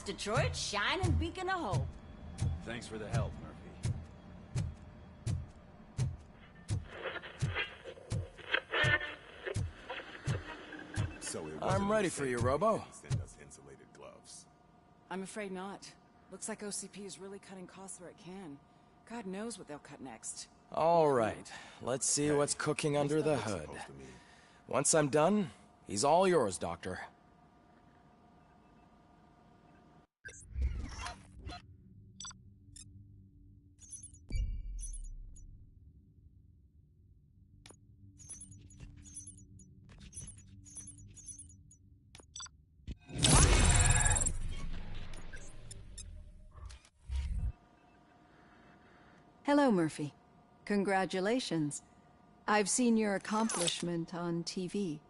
That's Detroit's shining beacon of hope. Thanks for the help, Murphy. I'm ready for you, Robo. Send us insulated gloves. I'm afraid not. Looks like OCP is really cutting costs where it can. God knows what they'll cut next. All right, let's see what's cooking under the hood. Once I'm done, he's all yours, Doctor. Hello, Murphy. Congratulations. I've seen your accomplishment on TV.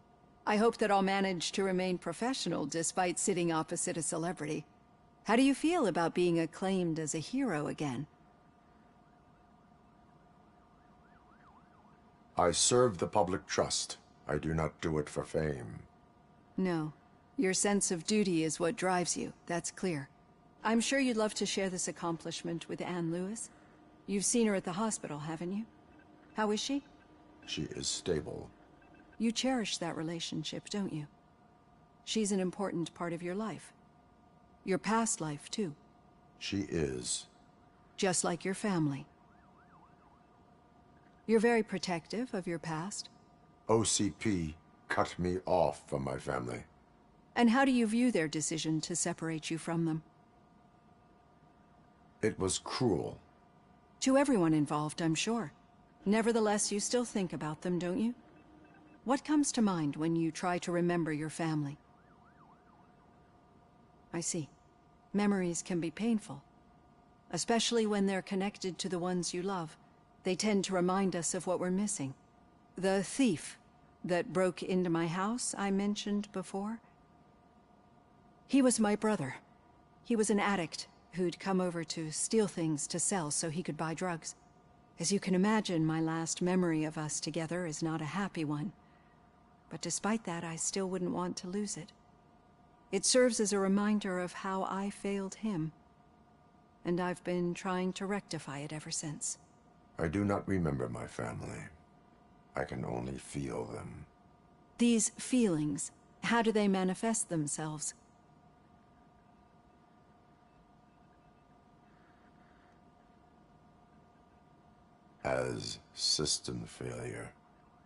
I hope that I'll manage to remain professional despite sitting opposite a celebrity. How do you feel about being acclaimed as a hero again? I serve the public trust. I do not do it for fame. No. Your sense of duty is what drives you, that's clear. I'm sure you'd love to share this accomplishment with Anne Lewis. You've seen her at the hospital, haven't you? How is she? She is stable. You cherish that relationship, don't you? She's an important part of your life. Your past life, too. She is. Just like your family. You're very protective of your past. OCP cut me off from my family. And how do you view their decision to separate you from them? It was cruel. To everyone involved, I'm sure. Nevertheless, you still think about them, don't you? What comes to mind when you try to remember your family? I see. Memories can be painful. Especially when they're connected to the ones you love. They tend to remind us of what we're missing. The thief that broke into my house I mentioned before? He was my brother. He was an addict who'd come over to steal things to sell so he could buy drugs. As you can imagine, my last memory of us together is not a happy one. But despite that, I still wouldn't want to lose it. It serves as a reminder of how I failed him. And I've been trying to rectify it ever since. I do not remember my family. I can only feel them. These feelings, how do they manifest themselves? As system failure.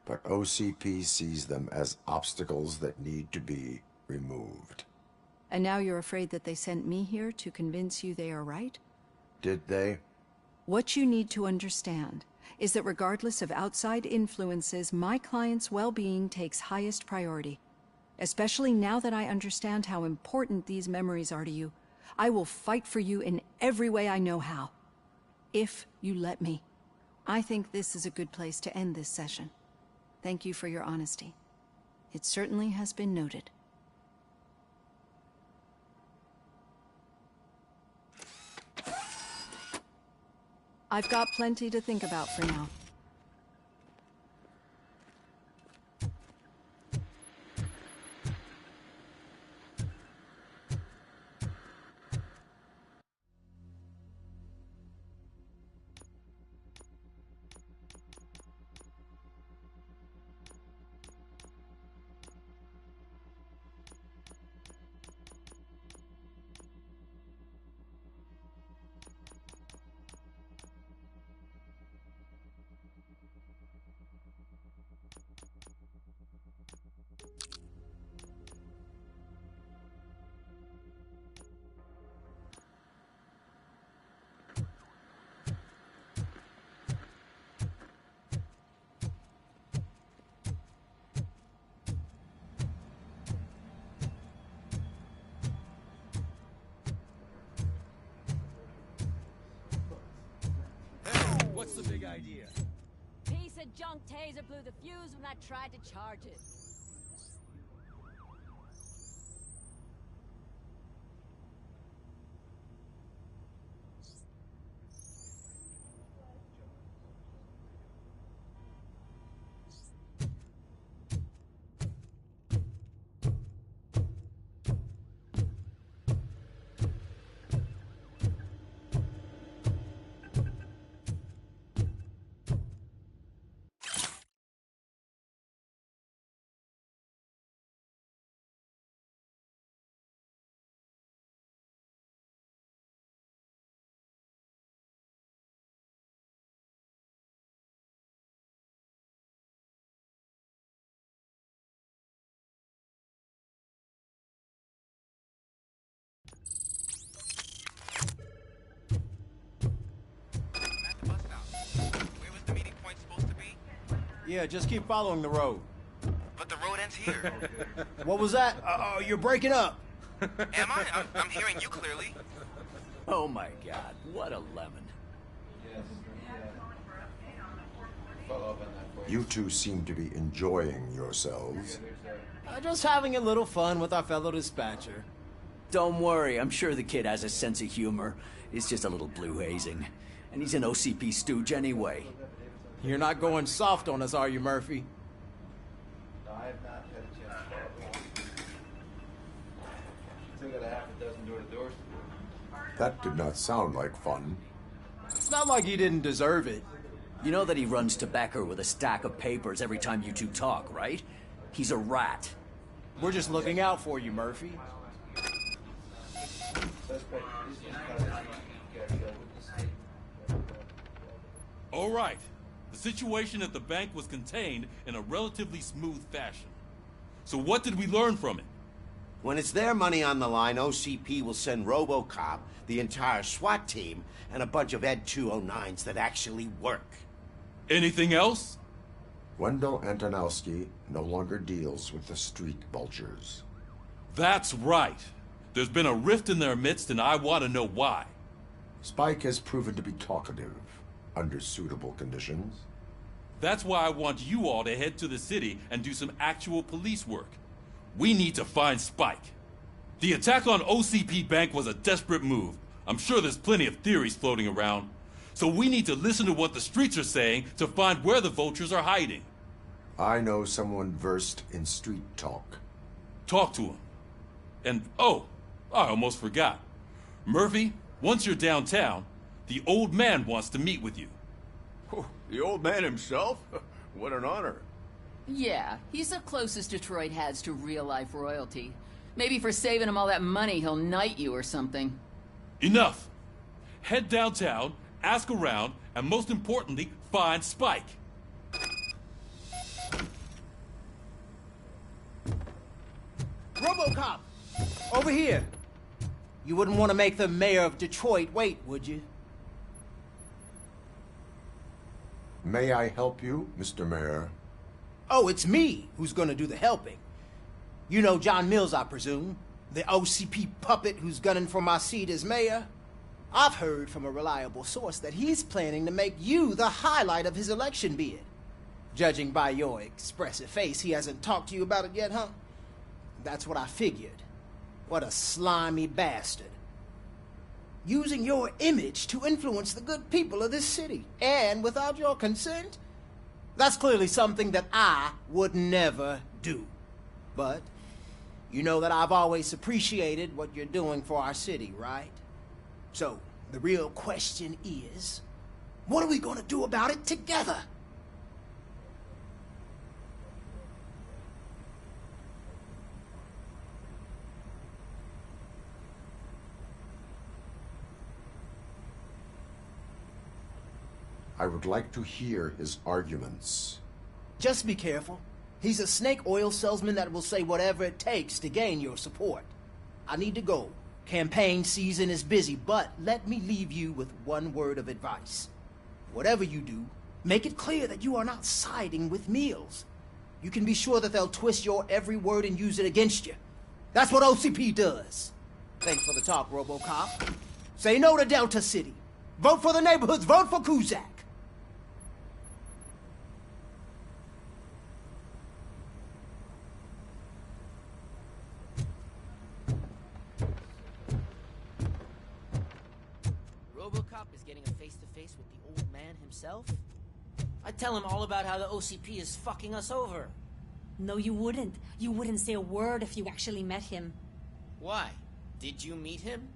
But OCP sees them as obstacles that need to be removed. And now you're afraid that they sent me here to convince you they are right? Did they? What you need to understand is that regardless of outside influences, my client's well-being takes highest priority. Especially now that I understand how important these memories are to you, I will fight for you in every way I know how. If you let me. I think this is a good place to end this session. Thank you for your honesty. It certainly has been noted. I've got plenty to think about for now. What's the big idea? Piece of junk taser blew the fuse when I tried to charge it. Yeah, just keep following the road. But the road ends here. What was that? You're breaking up. Am I? I'm hearing you clearly. Oh my god, what a lemon. You two seem to be enjoying yourselves. Just having a little fun with our fellow dispatcher. Don't worry, I'm sure the kid has a sense of humor. It's just a little blue hazing. And he's an OCP stooge anyway. You're not going soft on us, are you, Murphy? I have not had a chance to follow along. Still got a half a dozen door-to-doors to do. That did not sound like fun. It's not like he didn't deserve it. You know that he runs tobacco with a stack of papers every time you two talk, right? He's a rat. We're just looking out for you, Murphy. All right. The situation at the bank was contained in a relatively smooth fashion. So what did we learn from it? When it's their money on the line, OCP will send RoboCop, the entire SWAT team, and a bunch of Ed 209s that actually work. Anything else? Wendell Antonowski no longer deals with the street vultures. That's right. There's been a rift in their midst, and I want to know why. Spike has proven to be talkative under suitable conditions. That's why I want you all to head to the city and do some actual police work. We need to find Spike. The attack on OCP Bank was a desperate move. I'm sure there's plenty of theories floating around. So we need to listen to what the streets are saying to find where the vultures are hiding. I know someone versed in street talk. Talk to him. And, oh, I almost forgot. Murphy, once you're downtown, the old man wants to meet with you. Oh, the old man himself? What an honor. Yeah, he's the closest Detroit has to real-life royalty. Maybe for saving him all that money, he'll knight you or something. Enough. Head downtown, ask around, and most importantly, find Spike. RoboCop! Over here! You wouldn't want to make the mayor of Detroit wait, would you? May I help you, Mr. Mayor? Oh, it's me who's gonna do the helping. You know John Mills, I presume? The OCP puppet who's gunning for my seat as mayor? I've heard from a reliable source that he's planning to make you the highlight of his election bid. Judging by your expressive face, he hasn't talked to you about it yet, huh? That's what I figured. What a slimy bastard. Using your image to influence the good people of this city, and without your consent? That's clearly something that I would never do. But you know that I've always appreciated what you're doing for our city, right? So, the real question is, what are we gonna do about it together? I would like to hear his arguments. Just be careful. He's a snake oil salesman that will say whatever it takes to gain your support. I need to go. Campaign season is busy, but let me leave you with one word of advice. Whatever you do, make it clear that you are not siding with Mills. You can be sure that they'll twist your every word and use it against you. That's what OCP does. Thanks for the talk, RoboCop. Say no to Delta City. Vote for the neighborhoods. Vote for Kuzak. RoboCop is getting a face-to-face with the old man himself? I'd tell him all about how the OCP is fucking us over. No, you wouldn't. You wouldn't say a word if you actually met him. Why? Did you meet him?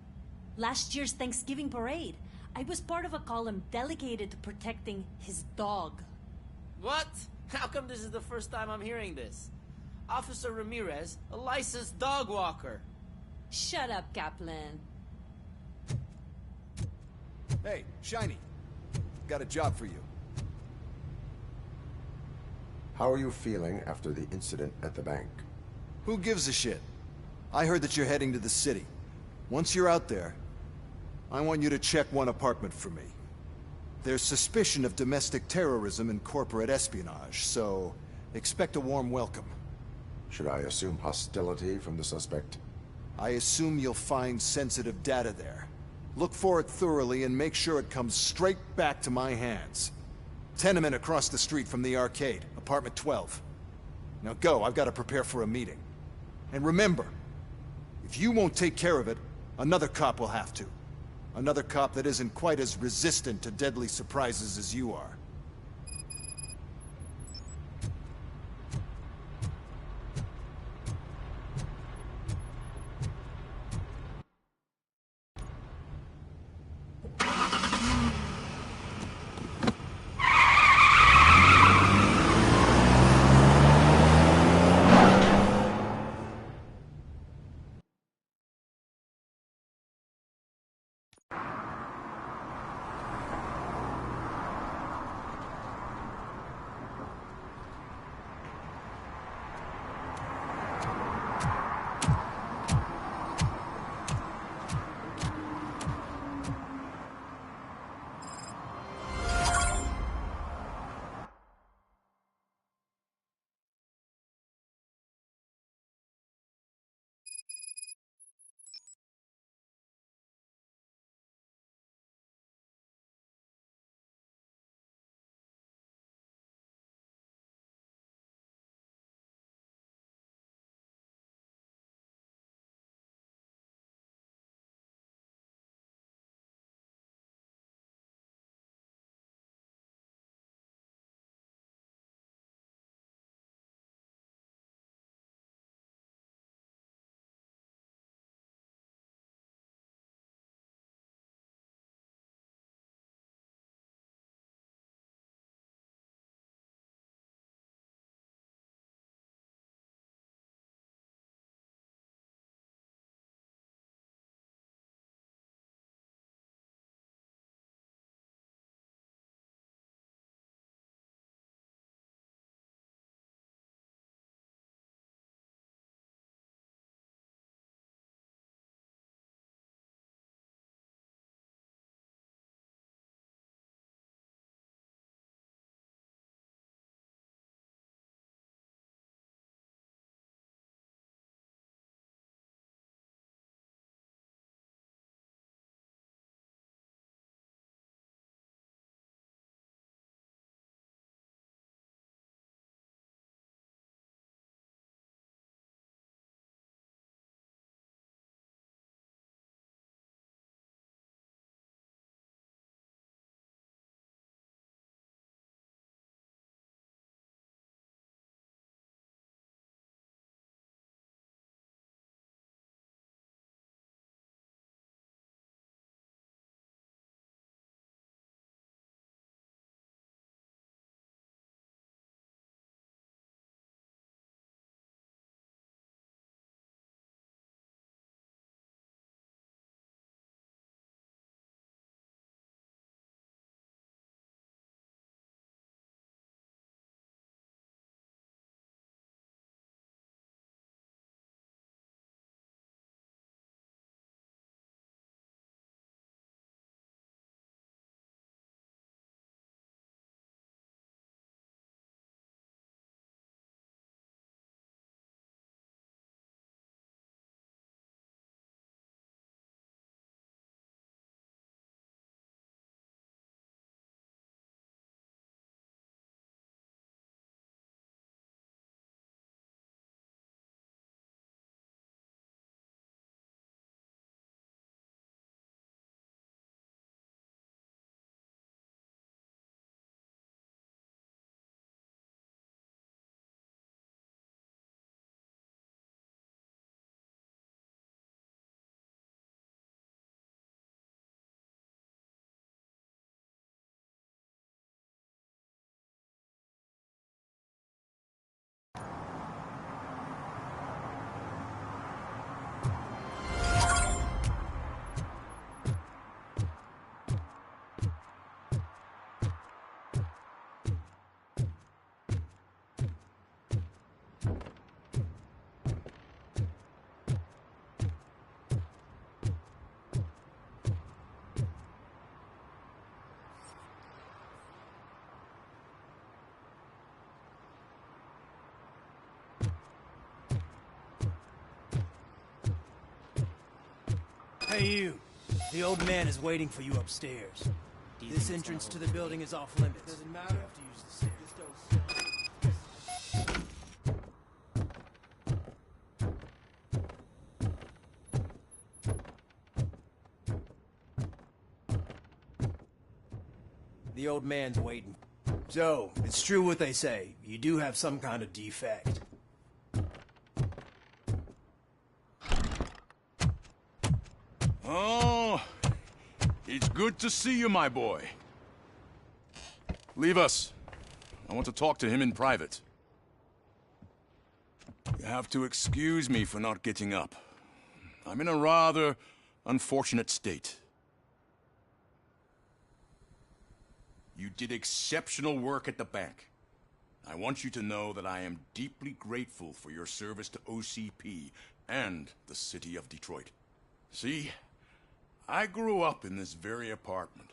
Last year's Thanksgiving parade, I was part of a column delegated to protecting his dog. What? How come this is the first time I'm hearing this? Officer Ramirez, a licensed dog walker. Shut up, Kaplan. Hey, Shiny. Got a job for you. How are you feeling after the incident at the bank? Who gives a shit? I heard that you're heading to the city. Once you're out there, I want you to check one apartment for me. There's suspicion of domestic terrorism and corporate espionage, so expect a warm welcome. Should I assume hostility from the suspect? I assume you'll find sensitive data there. Look for it thoroughly and make sure it comes straight back to my hands. Tenement across the street from the arcade, apartment 12. Now go, I've got to prepare for a meeting. And remember, if you won't take care of it, another cop will have to. Another cop that isn't quite as resistant to deadly surprises as you are. Hey, you. The old man is waiting for you upstairs. This entrance to the building is off limits. Doesn't matter. You have to use the stairs. The old man's waiting. So, it's true what they say. You do have some kind of defect. Oh, it's good to see you, my boy. Leave us. I want to talk to him in private. You have to excuse me for not getting up. I'm in a rather unfortunate state. You did exceptional work at the bank. I want you to know that I am deeply grateful for your service to OCP and the city of Detroit. See, I grew up in this very apartment,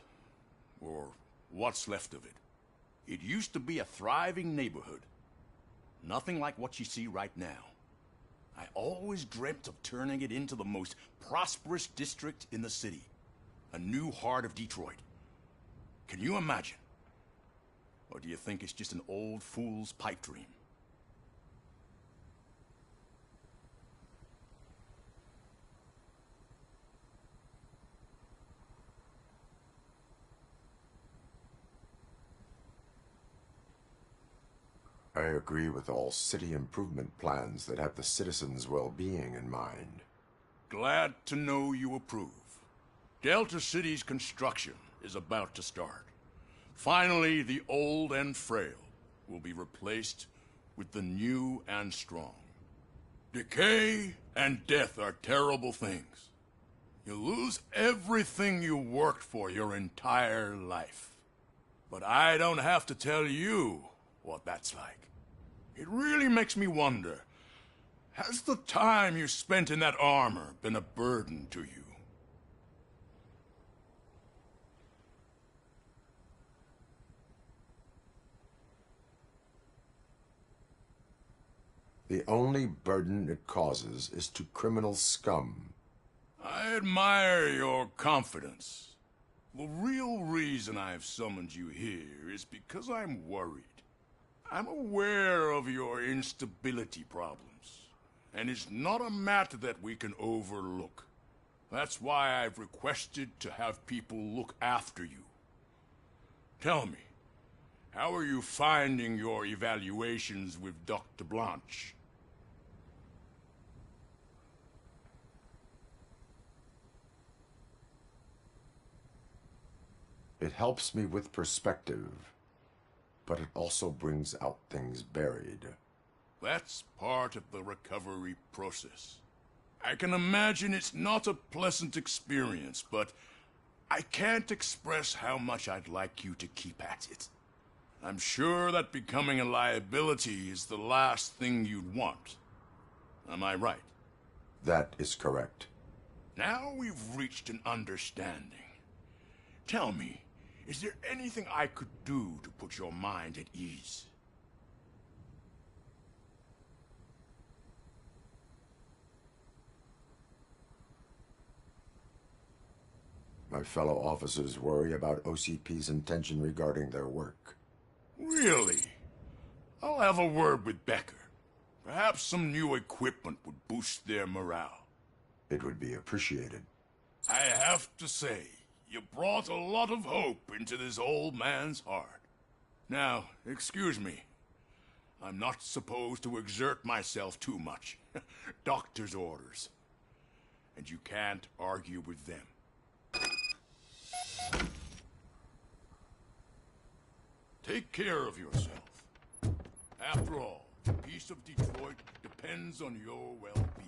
or what's left of it. It used to be a thriving neighborhood. Nothing like what you see right now. I always dreamt of turning it into the most prosperous district in the city. A new heart of Detroit. Can you imagine? Or do you think it's just an old fool's pipe dream? I agree with all city improvement plans that have the citizens' well-being in mind. Glad to know you approve. Delta City's construction is about to start. Finally, the old and frail will be replaced with the new and strong. Decay and death are terrible things. You lose everything you worked for your entire life. But I don't have to tell you what that's like. It really makes me wonder, has the time you spent in that armor been a burden to you? The only burden it causes is to criminal scum. I admire your confidence. The real reason I've summoned you here is because I'm worried. I'm aware of your instability problems, and it's not a matter that we can overlook. That's why I've requested to have people look after you. Tell me, how are you finding your evaluations with Dr. Blanche? It helps me with perspective, but it also brings out things buried. That's part of the recovery process. I can imagine it's not a pleasant experience, but I can't express how much I'd like you to keep at it. I'm sure that becoming a liability is the last thing you'd want. Am I right? That is correct. Now we've reached an understanding. Tell me, is there anything I could do to put your mind at ease? My fellow officers worry about OCP's intention regarding their work. Really? I'll have a word with Becker. Perhaps some new equipment would boost their morale. It would be appreciated. I have to say, you brought a lot of hope into this old man's heart. Now, excuse me. I'm not supposed to exert myself too much. Doctor's orders. And you can't argue with them. Take care of yourself. After all, the peace of Detroit depends on your well-being.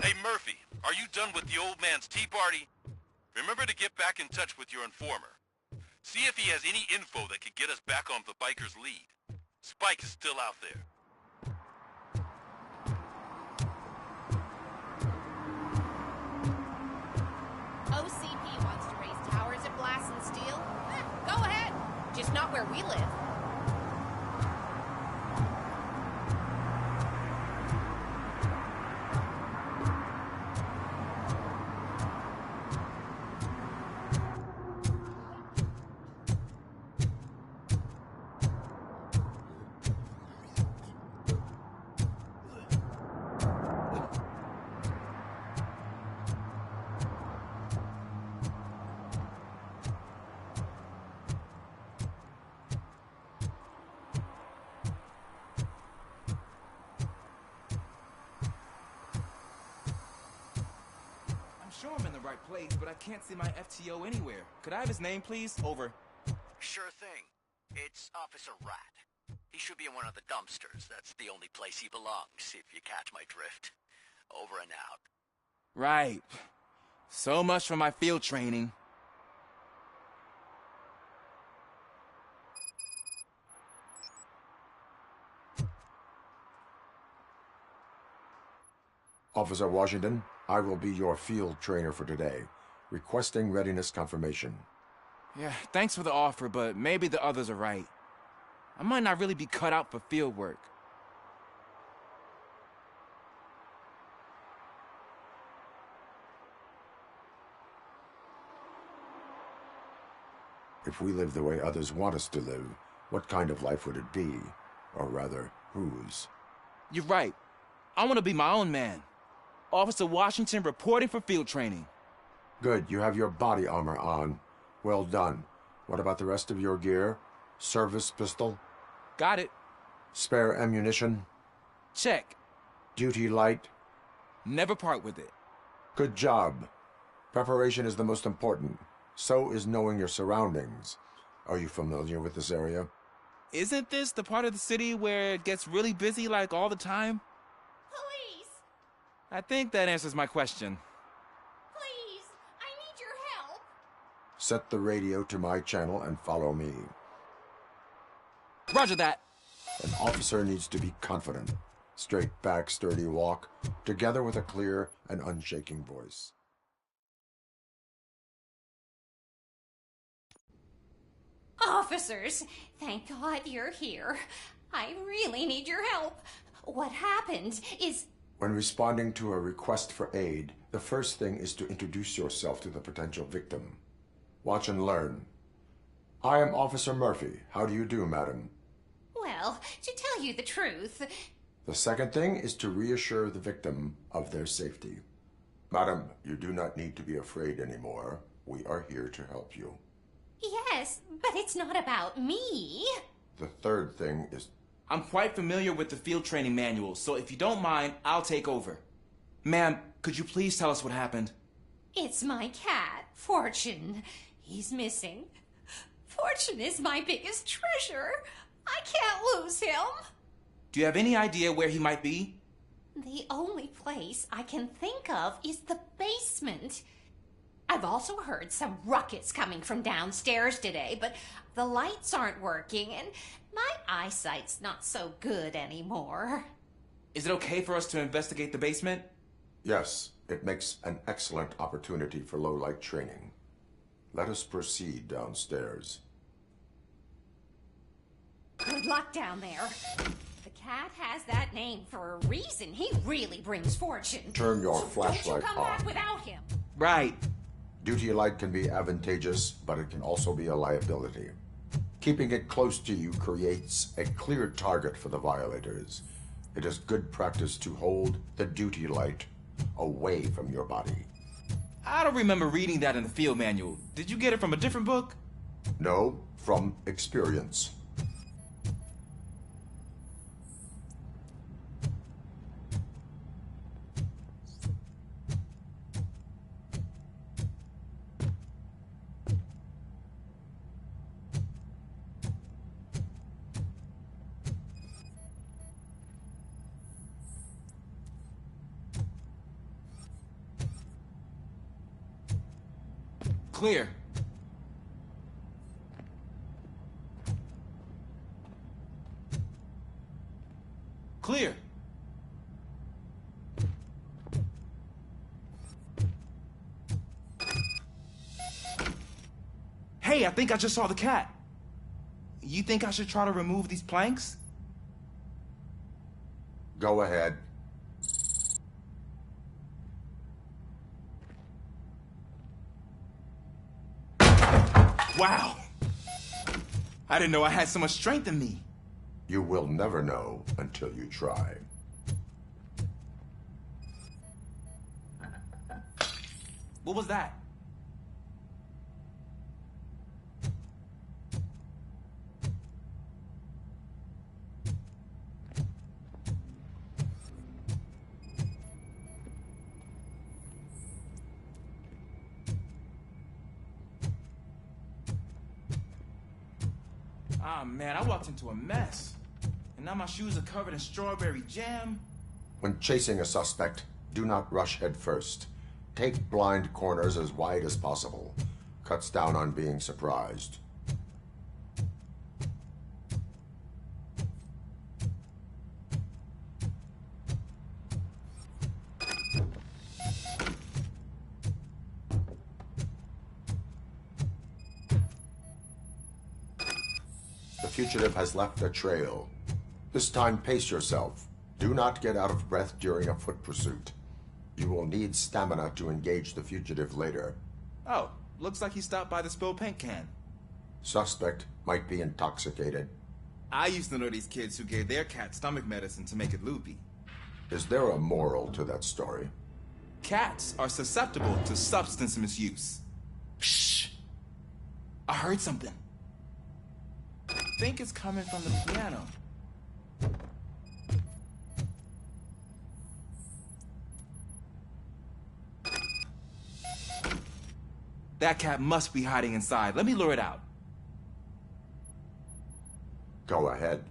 Hey, Murphy, are you done with the old man's tea party? Remember to get back in touch with your informer. See if he has any info that could get us back on the biker's lead. Spike is still out there. OCP wants to raise towers at Blast and Steel? Go ahead. Just not where we live. Sure I'm in the right place, but I can't see my FTO anywhere. Could I have his name, please? Over. Sure thing. It's Officer Rat. He should be in one of the dumpsters. That's the only place he belongs, if you catch my drift. Over and out. Right. So much for my field training. Officer Washington, I will be your field trainer for today. Requesting readiness confirmation. Yeah, thanks for the offer, but maybe the others are right. I might not really be cut out for field work. If we live the way others want us to live, what kind of life would it be? Or rather, whose? You're right. I want to be my own man. Officer Washington reporting for field training. Good, you have your body armor on. Well done. What about the rest of your gear? Service pistol? Got it. Spare ammunition? Check. Duty light? Never part with it. Good job. Preparation is the most important. So is knowing your surroundings. Are you familiar with this area? Isn't this the part of the city where it gets really busy like all the time? Police! I think that answers my question. Please, I need your help. Set the radio to my channel and follow me. Roger that. An officer needs to be confident. Straight back, sturdy walk, together with a clear and unshaking voice. Officers, thank God you're here. I really need your help. What happened is... When responding to a request for aid, the first thing is to introduce yourself to the potential victim. Watch and learn. I am Officer Murphy. How do you do, madam? Well, to tell you the truth... The second thing is to reassure the victim of their safety. Madam, you do not need to be afraid anymore. We are here to help you. Yes, but it's not about me. The third thing is... I'm quite familiar with the field training manual, so if you don't mind, I'll take over. Ma'am, could you please tell us what happened? It's my cat, Fortune. He's missing. Fortune is my biggest treasure. I can't lose him. Do you have any idea where he might be? The only place I can think of is the basement. I've also heard some ruckus coming from downstairs today, but the lights aren't working and my eyesight's not so good anymore. Is it okay for us to investigate the basement? Yes, it makes an excellent opportunity for low-light training. Let us proceed downstairs. Good luck down there. The cat has that name for a reason. He really brings fortune. Turn your So flashlight don't you come on. back without him. Right. Duty light can be advantageous, but it can also be a liability. Keeping it close to you creates a clear target for the violators. It is good practice to hold the duty light away from your body. I don't remember reading that in the field manual. Did you get it from a different book? No, from experience. Clear. Clear. Hey, I think I just saw the cat. You think I should try to remove these planks? Go ahead. Wow. I didn't know I had so much strength in me. You will never know until you try. What was that? Ah, man, I walked into a mess. And now my shoes are covered in strawberry jam. When chasing a suspect, do not rush head first. Take blind corners as wide as possible. Cuts down on being surprised. The fugitive has left a trail. This time, pace yourself. Do not get out of breath during a foot pursuit. You will need stamina to engage the fugitive later. Oh, looks like he stopped by the spilled paint can. Suspect might be intoxicated. I used to know these kids who gave their cat stomach medicine to make it loopy. Is there a moral to that story? Cats are susceptible to substance misuse. Shh! I heard something. I think it's coming from the piano. That cat must be hiding inside. Let me lure it out. Go ahead.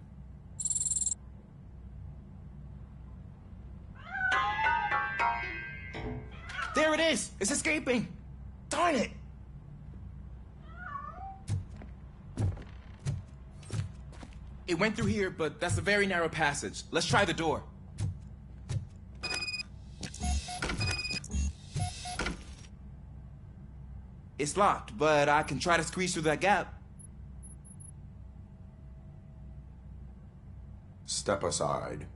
There it is! It's escaping! Darn it! It went through here, but that's a very narrow passage. Let's try the door. It's locked, but I can try to squeeze through that gap. Step aside.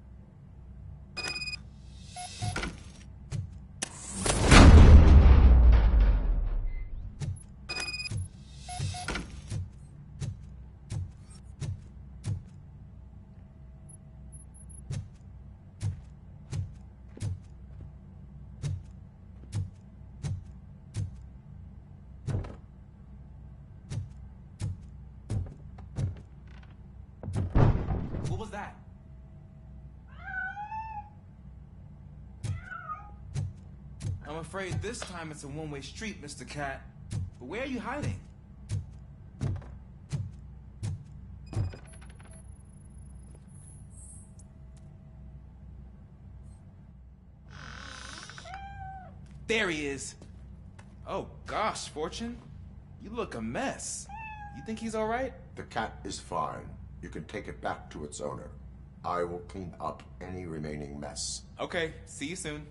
What was that? I'm afraid this time it's a one-way street, Mr. Cat. But where are you hiding? There he is. Oh gosh, Fortune. You look a mess. You think he's all right? The cat is fine. You can take it back to its owner. I will clean up any remaining mess. Okay, see you soon.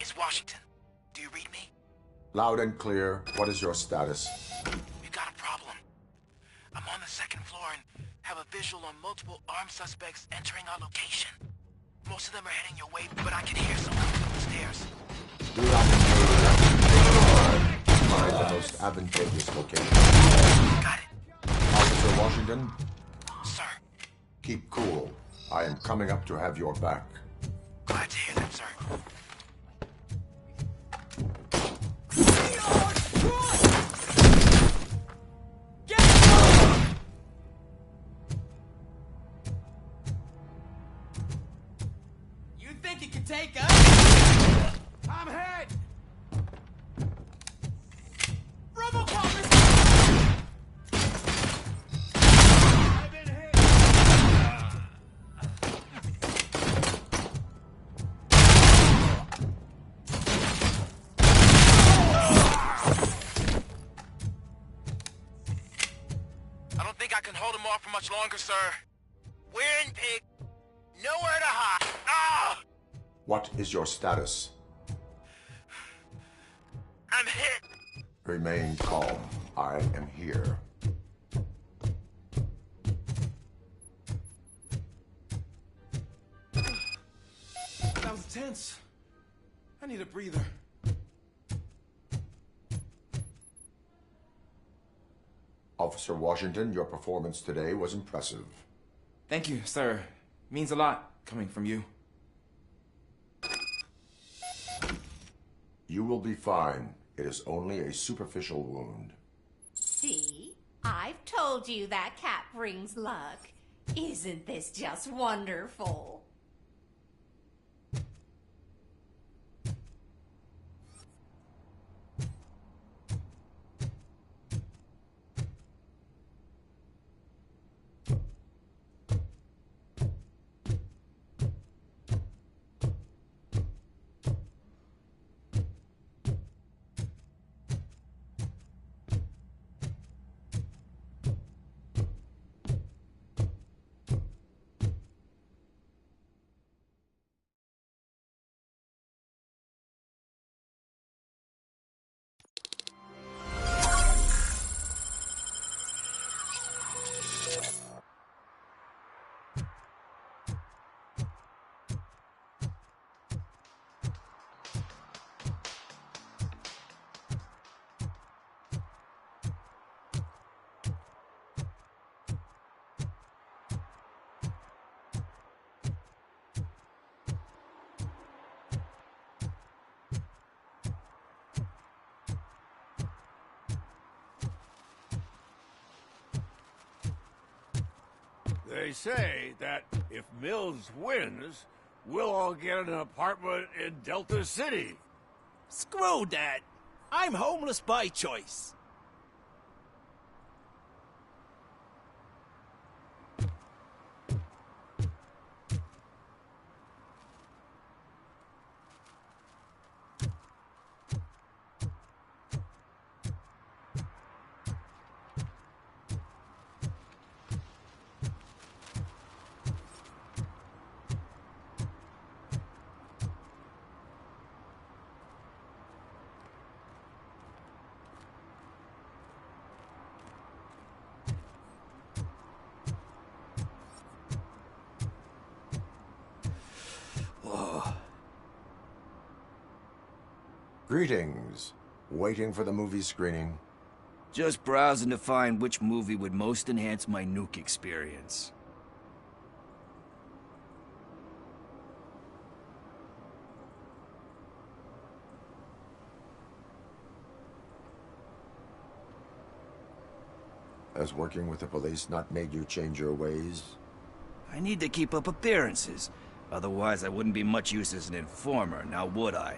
It's Washington. Do you read me? Loud and clear. What is your status? We've got a problem. I'm on the second floor and have a visual on multiple armed suspects entering our location. Most of them are heading your way, but I can hear some coming up the stairs. Do not find the most advantageous location. Got it. Officer Washington? Sir. Keep cool. I am coming up to have your back. Glad to hear that, sir. You think you can take us? I'm hit! RoboCop is... I've been hit! I don't think I can hold him off for much longer, sir. We're in, pig. Nowhere to hide. Ah! What is your status? I'm hit. Remain calm. I am here. That was tense. I need a breather. Officer Washington, your performance today was impressive. Thank you, sir. Means a lot coming from you. You will be fine. It is only a superficial wound. See? I've told you that cat brings luck. Isn't this just wonderful? They say that if Mills wins, we'll all get an apartment in Delta City. Screw that. I'm homeless by choice. Greetings. Waiting for the movie screening. Just browsing to find which movie would most enhance my nuke experience. Has working with the police not made you change your ways? I need to keep up appearances. Otherwise, I wouldn't be much use as an informer, now would I?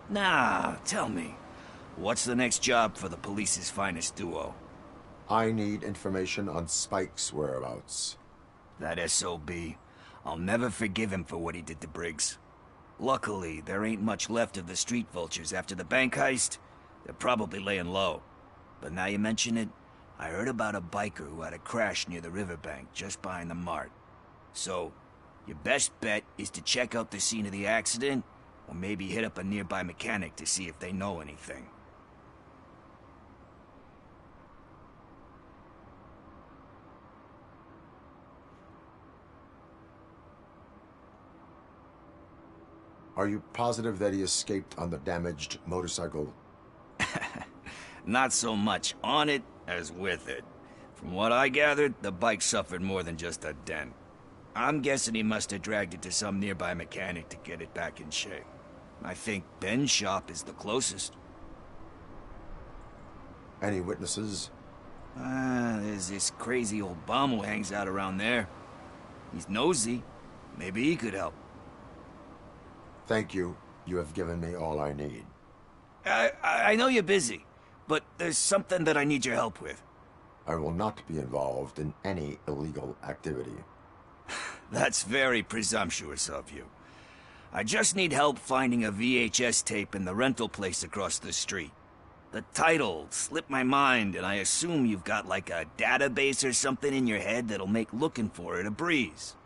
Nah, tell me. What's the next job for the police's finest duo? I need information on Spike's whereabouts. That SOB. I'll never forgive him for what he did to Briggs. Luckily, there ain't much left of the street vultures after the bank heist. They're probably laying low. But now you mention it, I heard about a biker who had a crash near the riverbank just behind the mart. So, your best bet is to check out the scene of the accident, or maybe hit up a nearby mechanic to see if they know anything. Are you positive that he escaped on the damaged motorcycle? Not so much on it as with it. From what I gathered, the bike suffered more than just a dent. I'm guessing he must have dragged it to some nearby mechanic to get it back in shape. I think Ben's shop is the closest. Any witnesses? There's this crazy old bum who hangs out around there. He's nosy. Maybe he could help. Thank you. You have given me all I need. I know you're busy, but there's something that I need your help with. I will not be involved in any illegal activity. That's very presumptuous of you. I just need help finding a VHS tape in the rental place across the street. The title slipped my mind, and I assume you've got like a database or something in your head that'll make looking for it a breeze.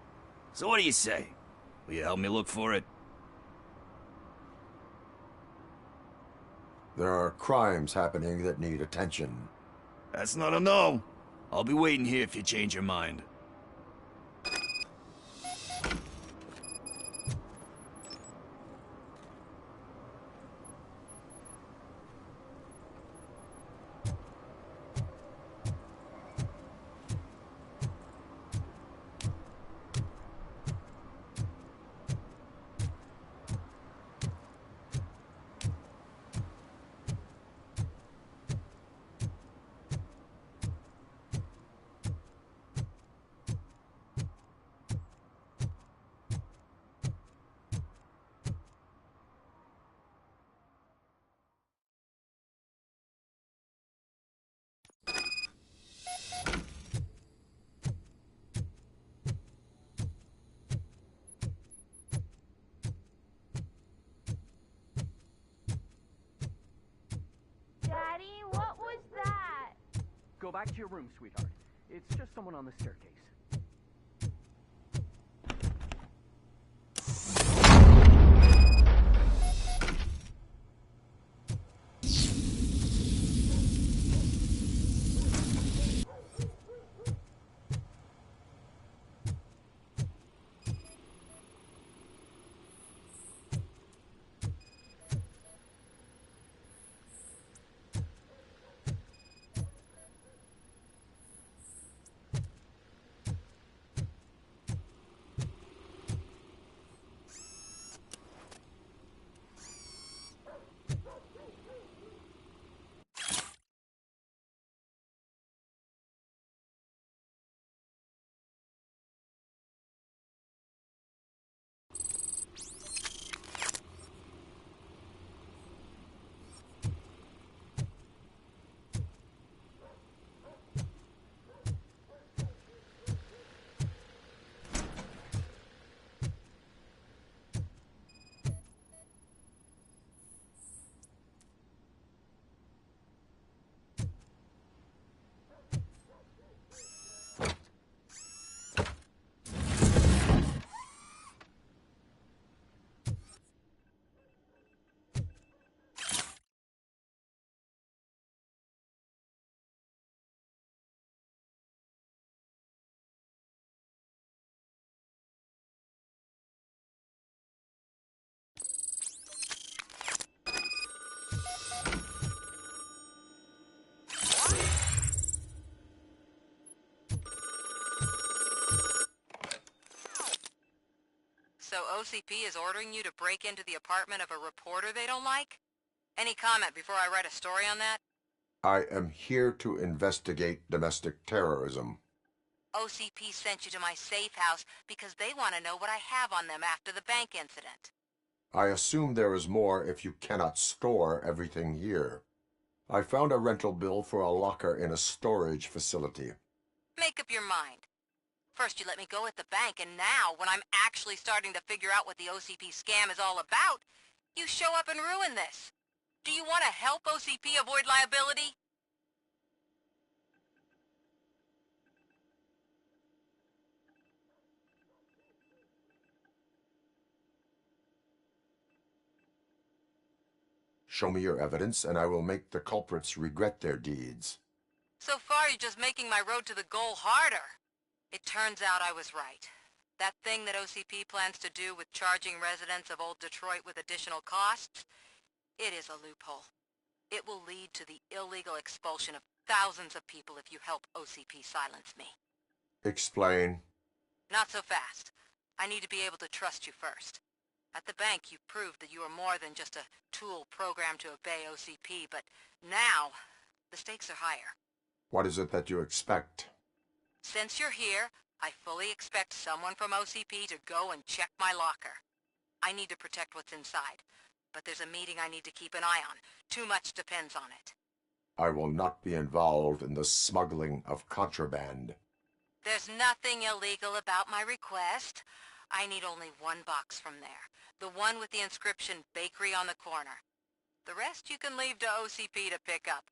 So what do you say? Will you help me look for it? There are crimes happening that need attention. That's not a no. I'll be waiting here if you change your mind. Daddy, what was that? Go back to your room, sweetheart. It's just someone on the staircase. So OCP is ordering you to break into the apartment of a reporter they don't like? Any comment before I write a story on that? I am here to investigate domestic terrorism. OCP sent you to my safe house because they want to know what I have on them after the bank incident. I assume there is more if you cannot store everything here. I found a rental bill for a locker in a storage facility. Make up your mind. First you let me go at the bank, and now, when I'm actually starting to figure out what the OCP scam is all about, you show up and ruin this. Do you want to help OCP avoid liability? Show me your evidence, and I will make the culprits regret their deeds. So far, you're just making my road to the goal harder. It turns out I was right. That thing that OCP plans to do with charging residents of Old Detroit with additional costs? It is a loophole. It will lead to the illegal expulsion of thousands of people if you help OCP silence me. Explain. Not so fast. I need to be able to trust you first. At the bank, you proved that you are more than just a tool programmed to obey OCP, but now, the stakes are higher. What is it that you expect? Since you're here, I fully expect someone from OCP to go and check my locker. I need to protect what's inside, but there's a meeting I need to keep an eye on. Too much depends on it. I will not be involved in the smuggling of contraband. There's nothing illegal about my request. I need only one box from there. The one with the inscription Bakery on the corner. The rest you can leave to OCP to pick up.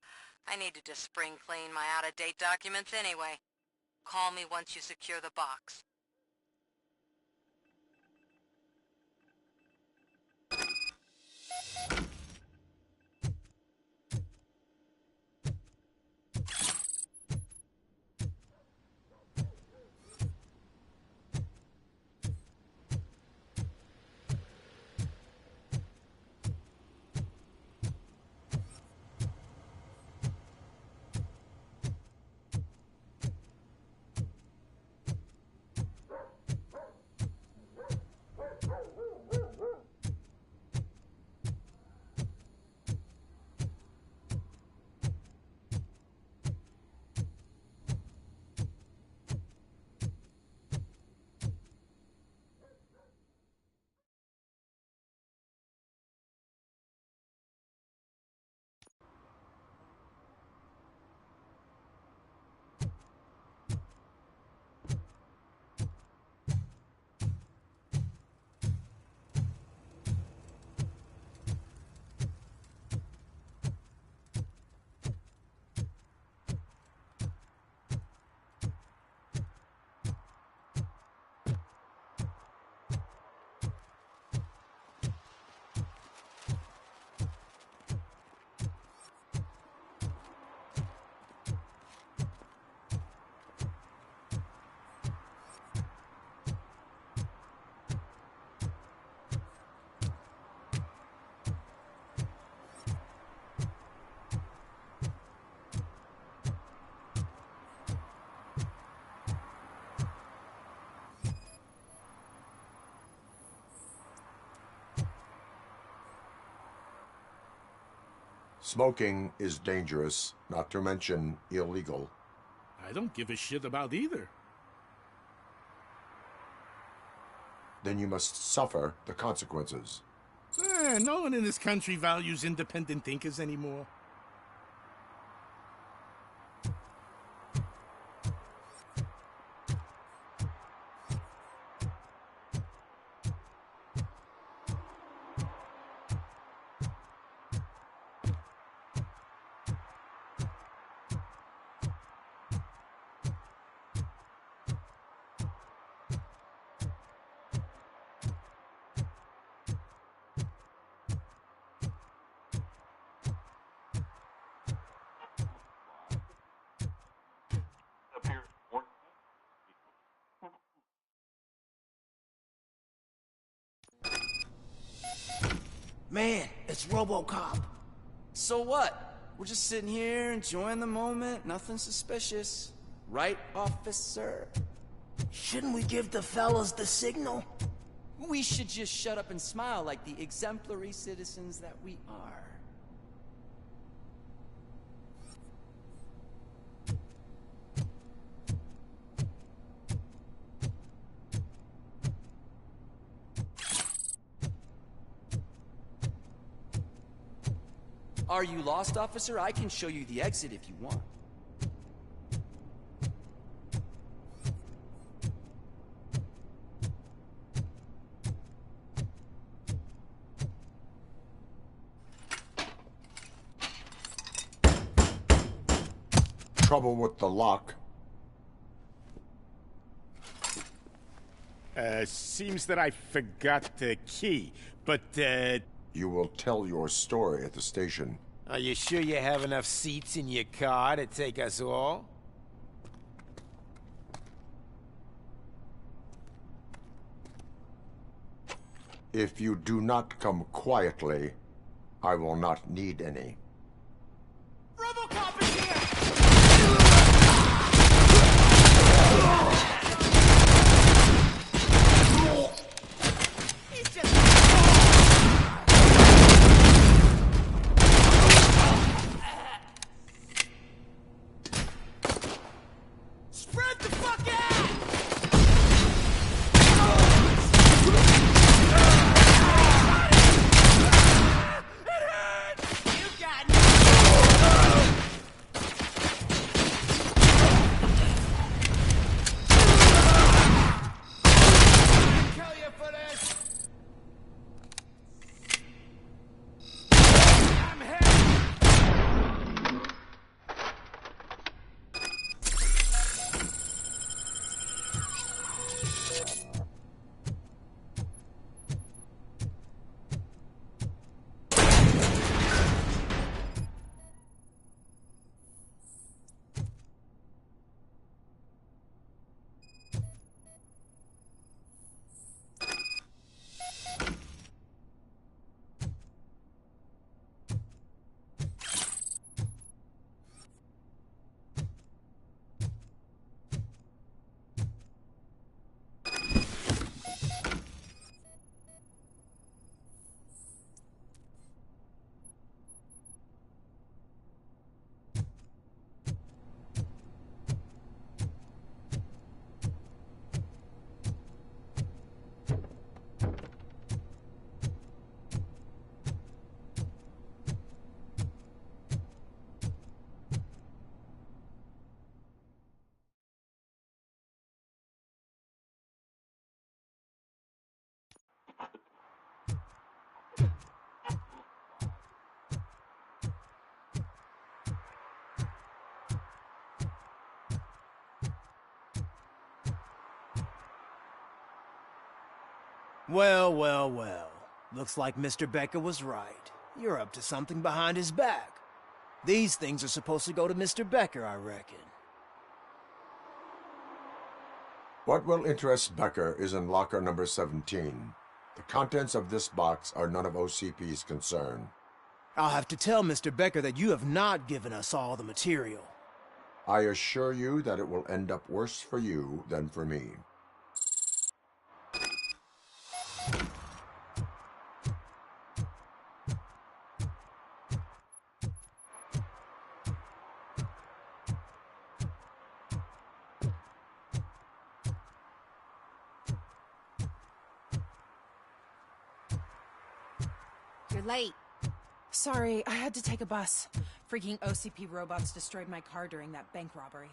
I need to just spring clean my out-of-date documents anyway. Call me once you secure the box. Smoking is dangerous, not to mention illegal. I don't give a shit about either. Then you must suffer the consequences. No one in this country values independent thinkers anymore. Man, it's RoboCop. So what? We're just sitting here enjoying the moment, nothing suspicious. Right, officer? Shouldn't we give the fellas the signal? We should just shut up and smile like the exemplary citizens that we are. Are you lost, officer? I can show you the exit if you want. Trouble with the lock. Seems that I forgot the key, but, You will tell your story at the station. Are you sure you have enough seats in your car to take us all? If you do not come quietly, I will not need any. RoboCop is here! He's just... Spread the fuck out! Well, well, well. Looks like Mr. Becker was right. You're up to something behind his back. These things are supposed to go to Mr. Becker, I reckon. What will interest Becker is in locker number 17. The contents of this box are none of OCP's concern. I'll have to tell Mr. Becker that you have not given us all the material. I assure you that it will end up worse for you than for me. You're late. Sorry, I had to take a bus. Freaking OCP robots destroyed my car during that bank robbery.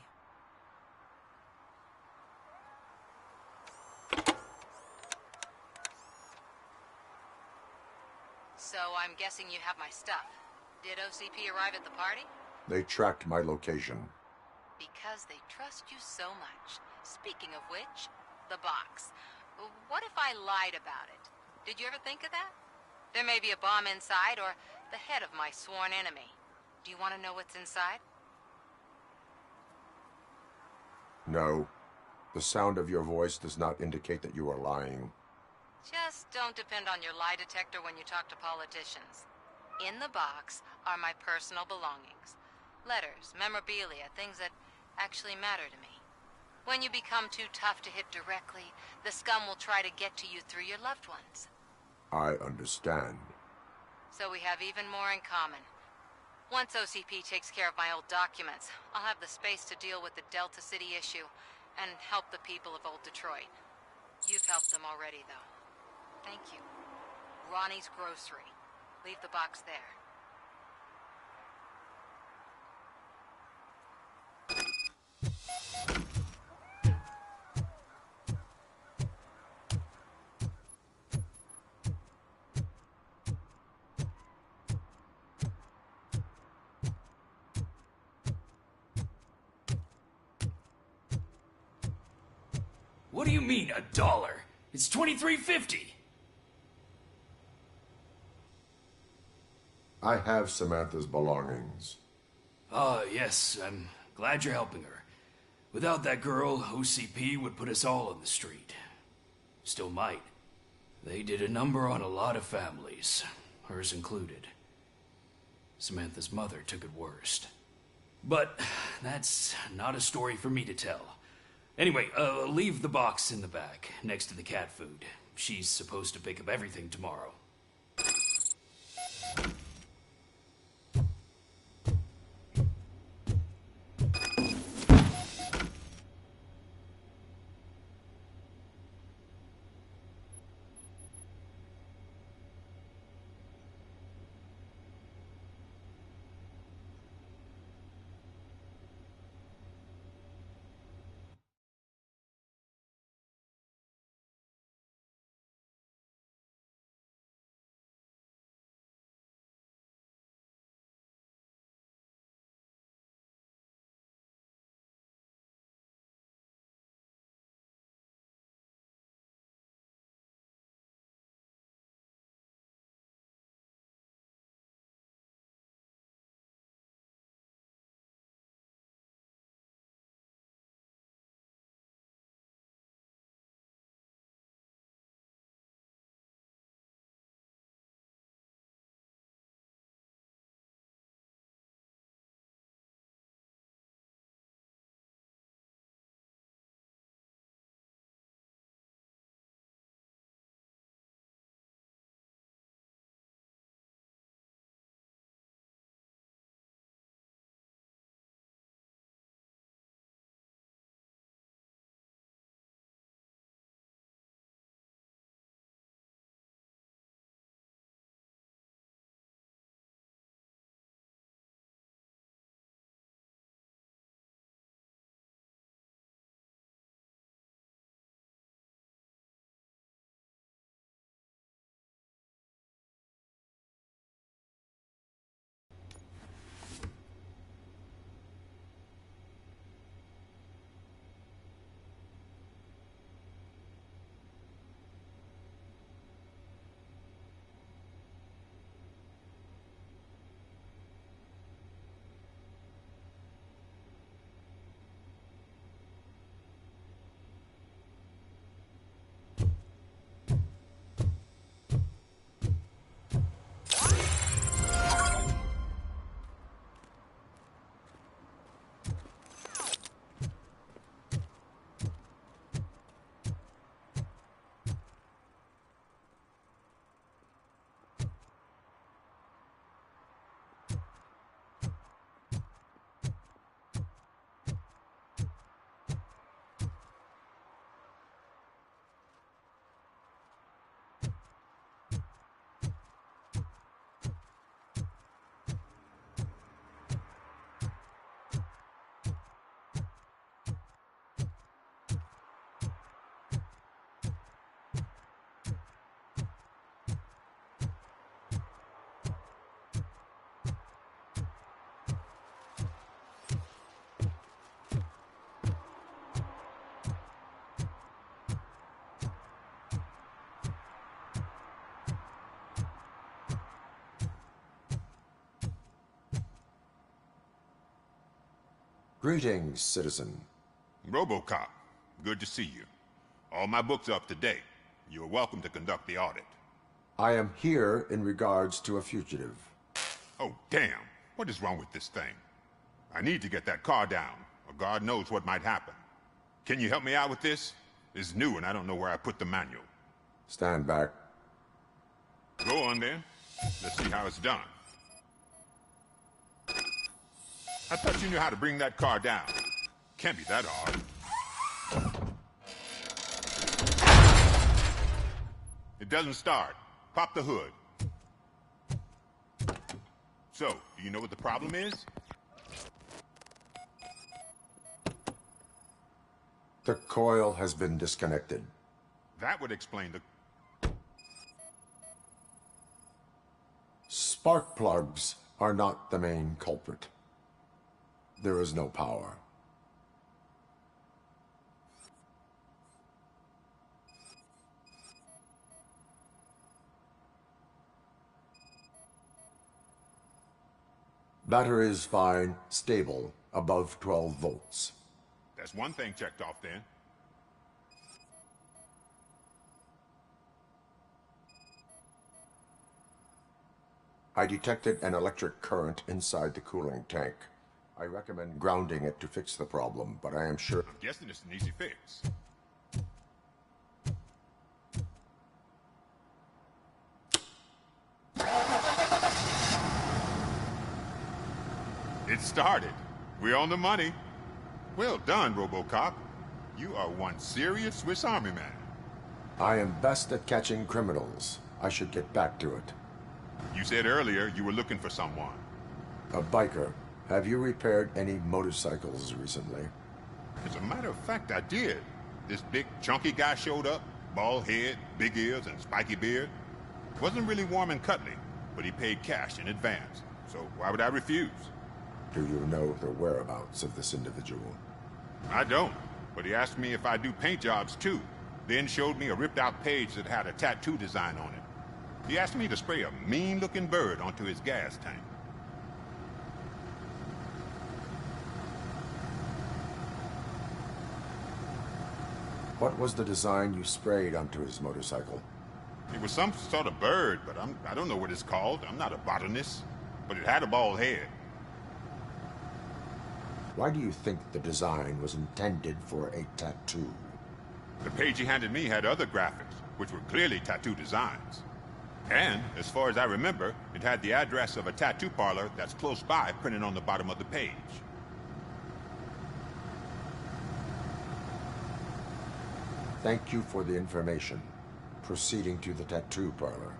So I'm guessing you have my stuff. Did OCP arrive at the party? They tracked my location. Because they trust you so much. Speaking of which, the box. What if I lied about it? Did you ever think of that? There may be a bomb inside, or the head of my sworn enemy. Do you want to know what's inside? No. The sound of your voice does not indicate that you are lying. Just don't depend on your lie detector when you talk to politicians. In the box are my personal belongings. Letters, memorabilia, things that actually matter to me. When you become too tough to hit directly, the scum will try to get to you through your loved ones. I understand. So we have even more in common. Once OCP takes care of my old documents, I'll have the space to deal with the Delta City issue and help the people of Old Detroit. You've helped them already, though. Thank you. Ronnie's Grocery. Leave the box there. What do you mean, $1? It's $23.50. I have Samantha's belongings. Yes, I'm glad you're helping her. Without that girl, OCP would put us all on the street. Still might. They did a number on a lot of families, hers included. Samantha's mother took it worst. But that's not a story for me to tell. Anyway, leave the box in the back, next to the cat food. She's supposed to pick up everything tomorrow. Greetings, citizen. RoboCop, good to see you. All my books are up to date. You are welcome to conduct the audit. I am here in regards to a fugitive. Oh, damn. What is wrong with this thing? I need to get that car down, or God knows what might happen. Can you help me out with this? It's new and I don't know where I put the manual. Stand back. Go on then. Let's see how it's done. I thought you knew how to bring that car down. Can't be that hard. It doesn't start. Pop the hood. So, do you know what the problem is? The coil has been disconnected. That would explain the... Spark plugs are not the main culprit. There is no power. Battery is fine, stable, above 12 volts. That's one thing checked off then. I detected an electric current inside the cooling tank. I recommend grounding it to fix the problem, but I am sure... I'm guessing it's an easy fix. It started. We're on the money. Well done, RoboCop. You are one serious Swiss Army man. I am best at catching criminals. I should get back to it. You said earlier you were looking for someone. A biker. Have you repaired any motorcycles recently? As a matter of fact, I did. This big, chunky guy showed up. Bald head, big ears, and spiky beard. Wasn't really warm and cuddly, but he paid cash in advance. So why would I refuse? Do you know the whereabouts of this individual? I don't, but he asked me if I do paint jobs too. Then showed me a ripped-out page that had a tattoo design on it. He asked me to spray a mean-looking bird onto his gas tank. What was the design you sprayed onto his motorcycle? It was some sort of bird, but I don't know what it's called. I'm not a botanist. But it had a bald head. Why do you think the design was intended for a tattoo? The page he handed me had other graphics, which were clearly tattoo designs. And, as far as I remember, it had the address of a tattoo parlor that's close by printed on the bottom of the page. Thank you for the information. Proceeding to the tattoo parlor.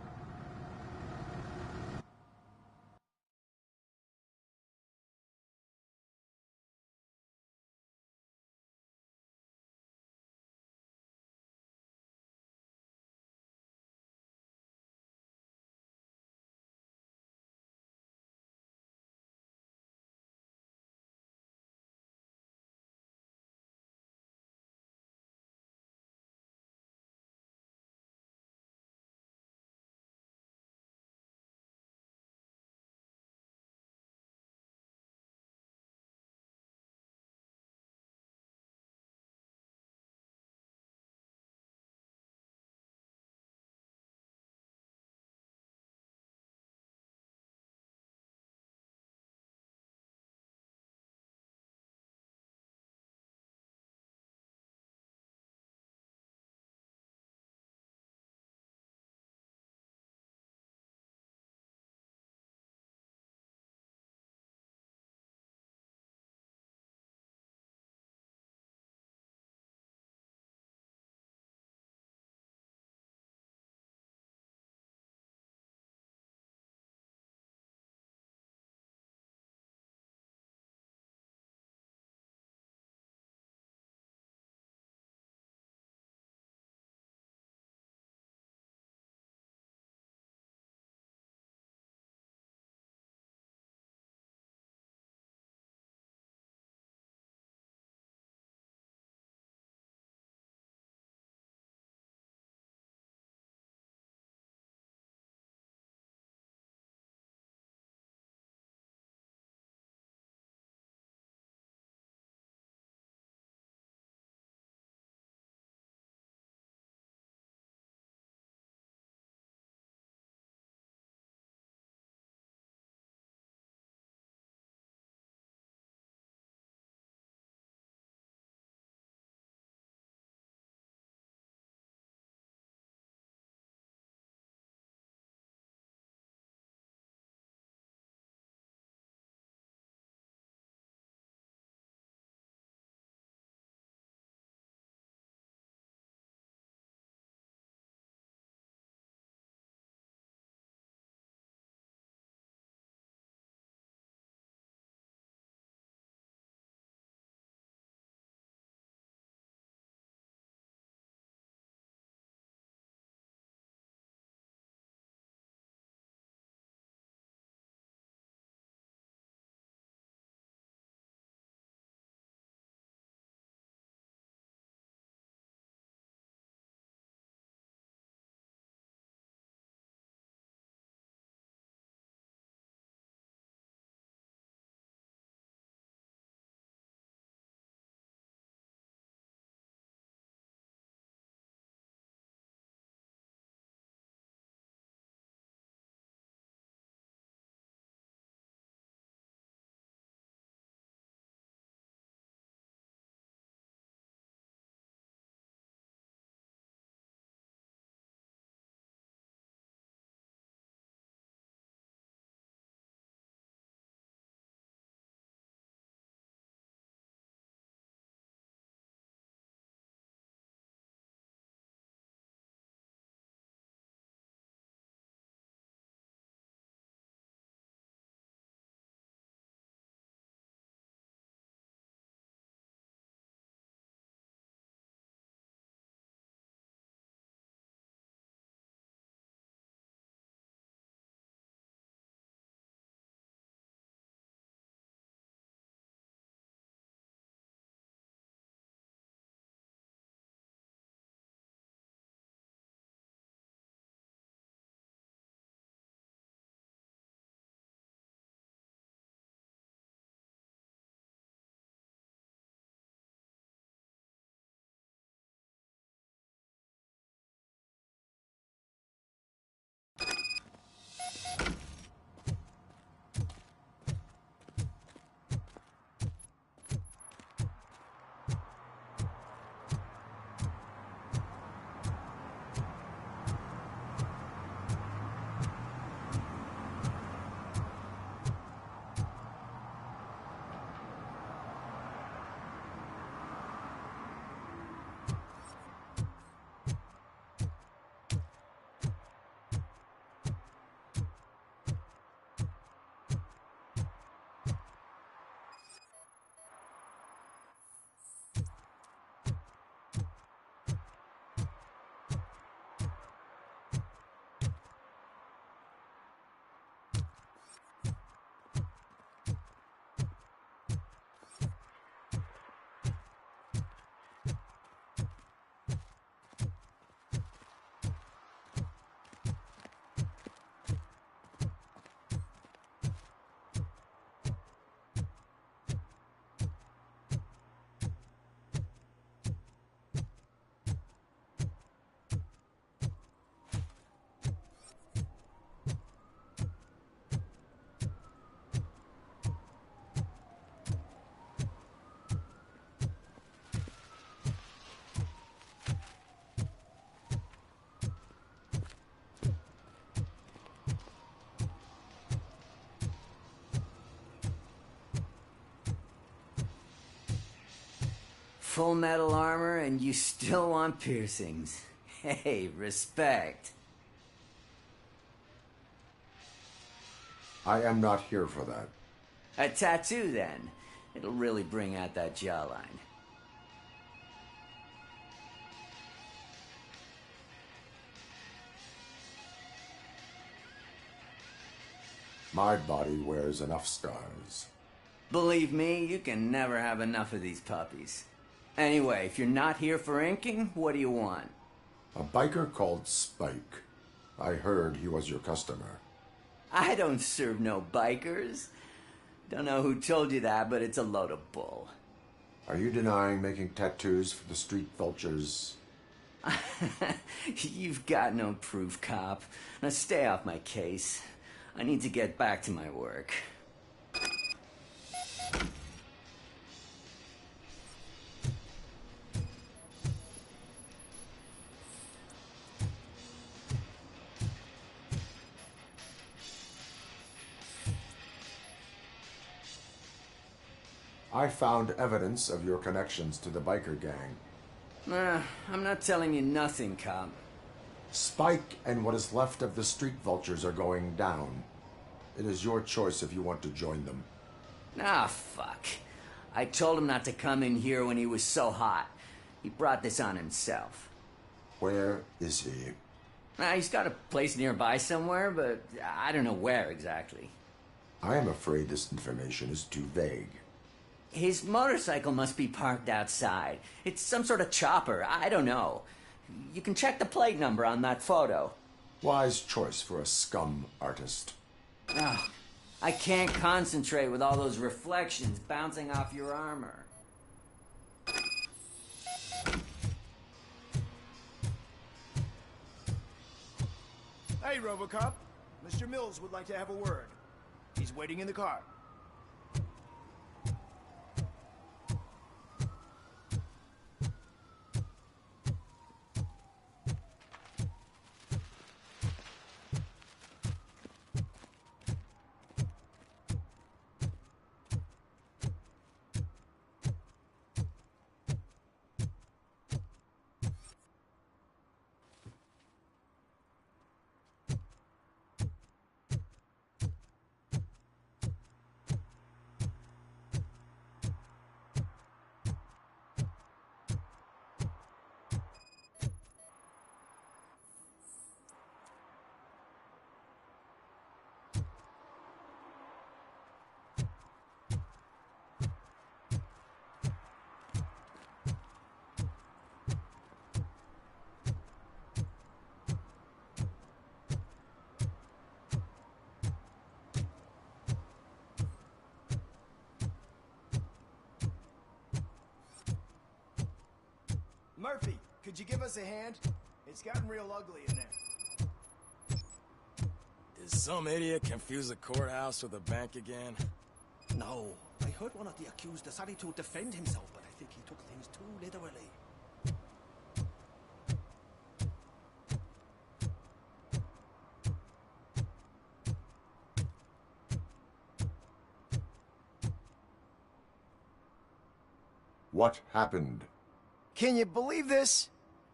full metal armor and you still want piercings. Hey, respect. I am not here for that. A tattoo, then. It'll really bring out that jawline. My body wears enough scars. Believe me, you can never have enough of these puppies. Anyway, if you're not here for inking, what do you want? A biker called Spike. I heard he was your customer. I don't serve no bikers. Don't know who told you that, but it's a load of bull. Are you denying making tattoos for the street vultures? You've got no proof, cop. Now stay off my case. I need to get back to my work. I found evidence of your connections to the biker gang. I'm not telling you nothing, cop. Spike and what is left of the street vultures are going down. It is your choice if you want to join them. Ah, fuck. I told him not to come in here when he was so hot. He brought this on himself. Where is he? He's got a place nearby somewhere, but I don't know where exactly. I am afraid this information is too vague. His motorcycle must be parked outside. It's some sort of chopper. I don't know. You can check the plate number on that photo. Wise choice for a scum artist. Oh, I can't concentrate with all those reflections bouncing off your armor. Hey, RoboCop. Mr. Mills would like to have a word. He's waiting in the car. Murphy, could you give us a hand? It's gotten real ugly in there. Did some idiot confuse the courthouse with a bank again? No. I heard one of the accused decided to defend himself, but I think he took things too literally. What happened? Can you believe this?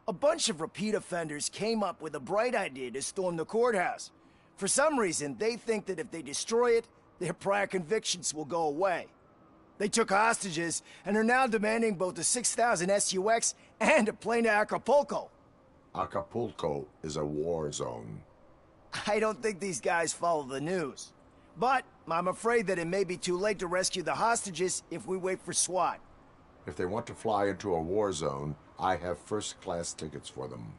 A bunch of repeat offenders came up with a bright idea to storm the courthouse. For some reason, they think that if they destroy it, their prior convictions will go away. They took hostages and are now demanding both a 6,000 SUX and a plane to Acapulco. Acapulco is a war zone. I don't think these guys follow the news. But I'm afraid that it may be too late to rescue the hostages if we wait for SWAT. If they want to fly into a war zone, I have first-class tickets for them.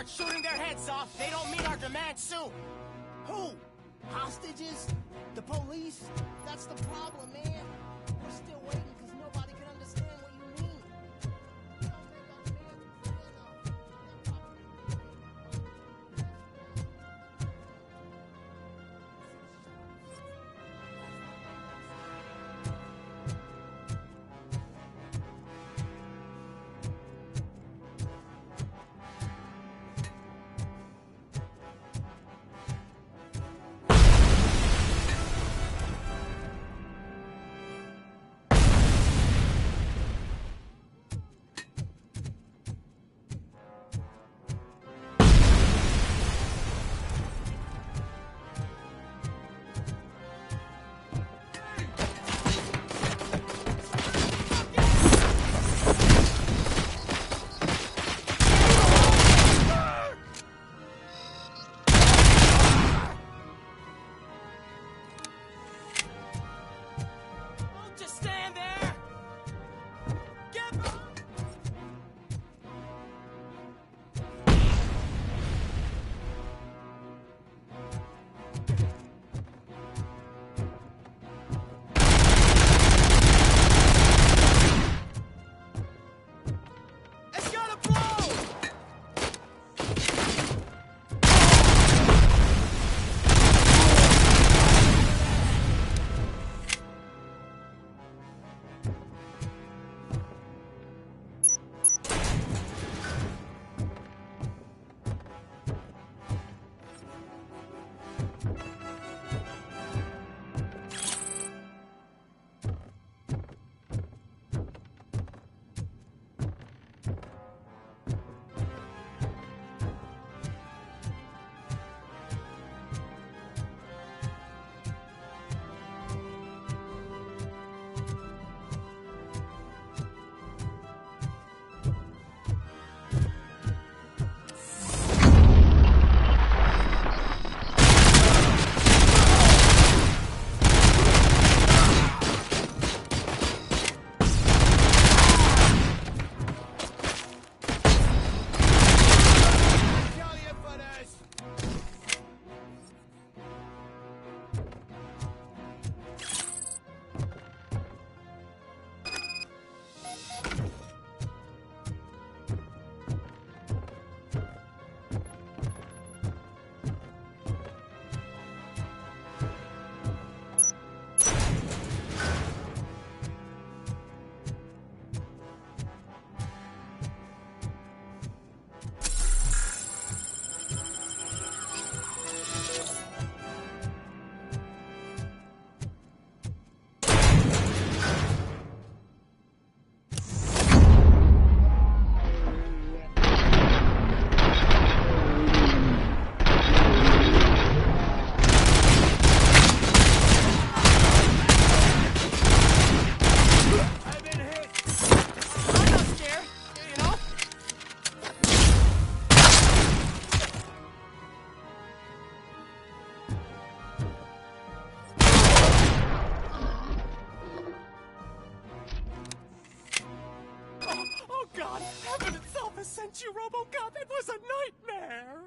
start shooting their heads off, they don't meet our demands soon. Who? Hostages? The police? That's the problem, man. We're still waiting because nobody can understand what you mean. Just stand there! Get back! It's gotta blow! Oh God, heaven itself has sent you, RoboCop. It was a nightmare.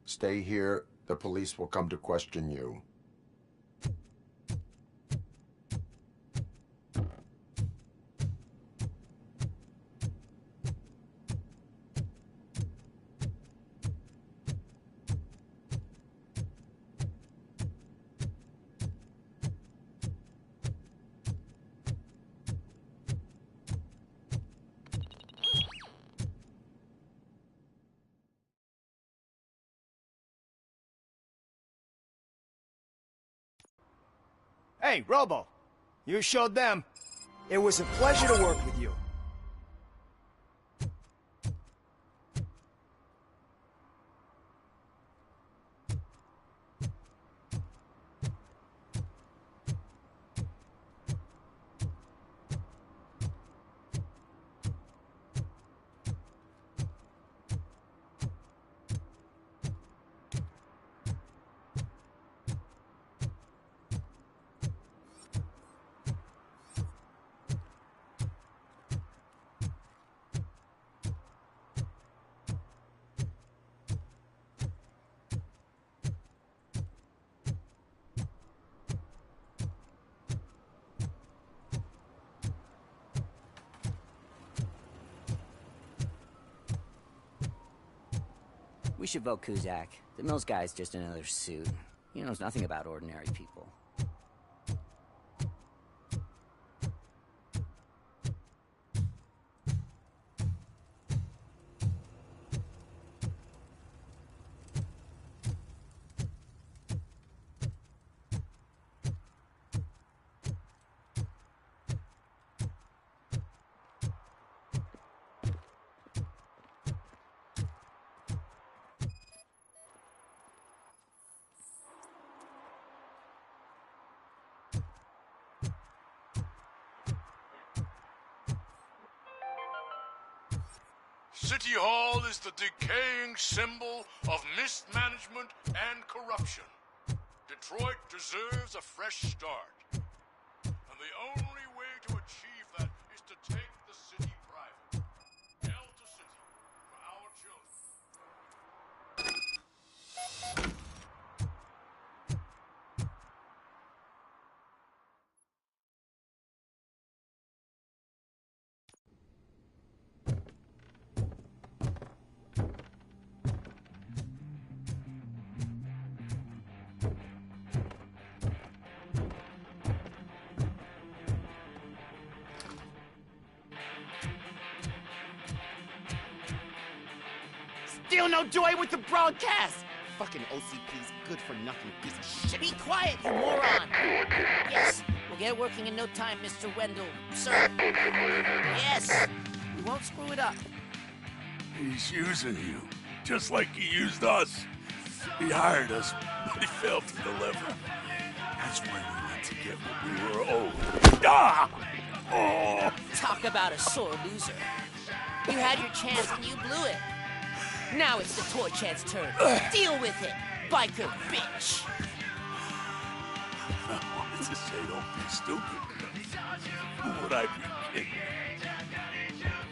Stay here. The police will come to question you. Hey, Robo. You showed them. It was a pleasure to work with you. We should vote Kuzak. The Mills guy's just another suit. He knows nothing about ordinary people. City Hall is the decaying symbol of mismanagement and corruption. Detroit deserves a fresh start. And the only way to achieve that is to take the city private. Delta City, for our children. Still no joy with the broadcast! Fucking OCP's good-for-nothing piece of shit. Be quiet, you moron! Yes, we'll get it working in no time, Mr. Wendell. Sir. Yes! We won't screw it up. He's using you, just like he used us. He hired us, but he failed to deliver. That's when we went to get what we were owed. Ah! Oh! Talk about a sore loser. You had your chance and you blew it. Now it's the toy chance turn. Deal with it, biker bitch. I wanted to say don't be stupid. Who would I be kidding?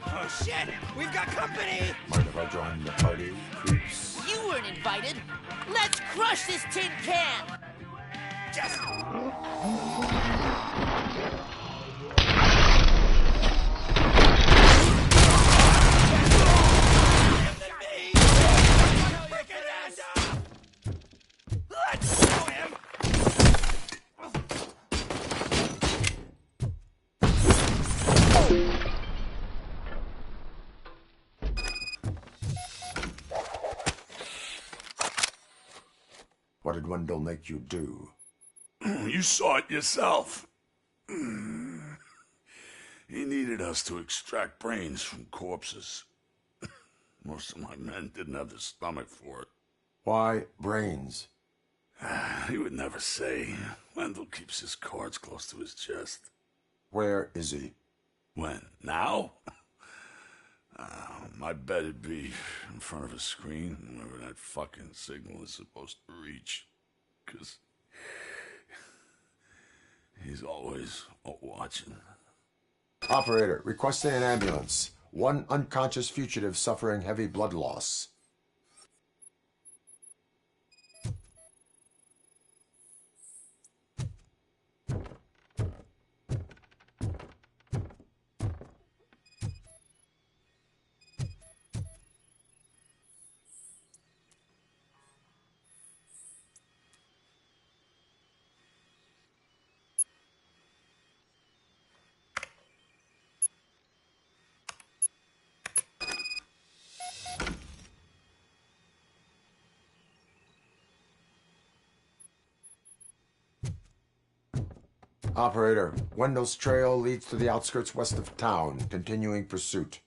Oh shit! We've got company! Mind if I join the party, creeps? You weren't invited. Let's crush this tin can! Just... What did Wendell make you do? You saw it yourself. He needed us to extract brains from corpses. Most of my men didn't have the stomach for it. Why brains? He would never say. Wendell keeps his cards close to his chest. Where is he? When? Now? I bet it'd be in front of a screen, wherever that fucking signal is supposed to reach. 'Cause he's always watching. Operator, requesting an ambulance. One unconscious fugitive suffering heavy blood loss. Operator, Wendell's trail leads to the outskirts west of town, continuing pursuit.